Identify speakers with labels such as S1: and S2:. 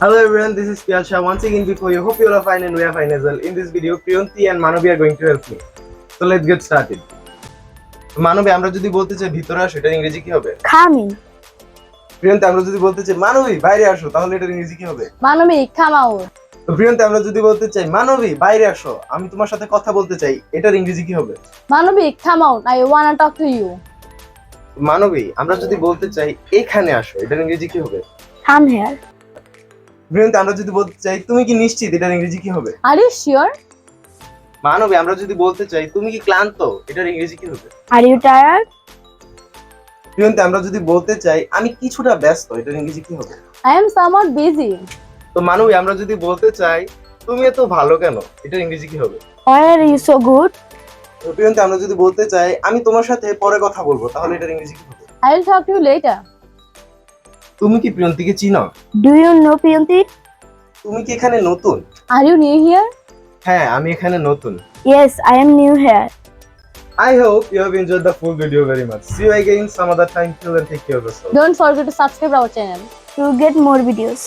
S1: Hello everyone, this is Piyasha once again before you. Hope you all are fine and we are fine as well. In this video, Priyanti and Manavi are going to help me. So let's get started. মানবী আমরা যদি বলতে চাই ভিতরে আসো এটার ইংরেজি কি হবে?
S2: Come in.
S1: প্রিয়ন্তি আমরা যদি বলতে চাই মানবী বাইরে আসো তাহলে এটার ইংরেজি কি হবে?
S2: Manami, come out.
S1: তো প্রিয়ন্তি আমরা যদি বলতে চাই মানবী বাইরে আসো আমি তোমার সাথে কথা বলতে চাই এটার ইংরেজি কি হবে?
S2: Manami, come out. I wanna talk to you.
S1: মানবী আমরা যদি বলতে চাই এখানে আসো এটার ইংরেজি কি হবে?
S2: Come here.
S1: প্রিয়ন্তি আমরা যদি বলতে চাই তুমি কি নিশ্চিত এটার ইংরেজি কি হবে?
S2: Are you sure?
S1: মানবী আমরা যদি বলতে চাই তুমি কি ক্লান্ত এটার ইংরেজি কি হবে?
S2: Are you tired?
S1: প্রিয়ন্তি আমরা যদি বলতে চাই আমি কিছুটা ব্যস্ত এটার ইংরেজি কি হবে?
S2: I am somewhat busy.
S1: তো মানবী আমরা যদি বলতে চাই তুমি এত ভালো কেন এটার ইংরেজি কি হবে?
S2: Why are you so good?
S1: তো প্রিয়ন্তি আমরা যদি বলতে চাই আমি তোমার সাথে পরে কথা বলবো তাহলে এটার ইংরেজি কি হবে?
S2: I will talk to you later.
S1: তুমি কি প্রিয়ন্তিকে চিনো?
S2: Do you know Priyanti?
S1: তুমি কি এখানে নতুন?
S2: Are you new here?
S1: হ্যাঁ আমি এখানে নতুন।
S2: Yes, I am new here.
S1: I hope you have enjoyed the full video very much. See you again some other time. Till then, take care of yourself.
S2: Don't forget to subscribe our channel
S3: to get more videos.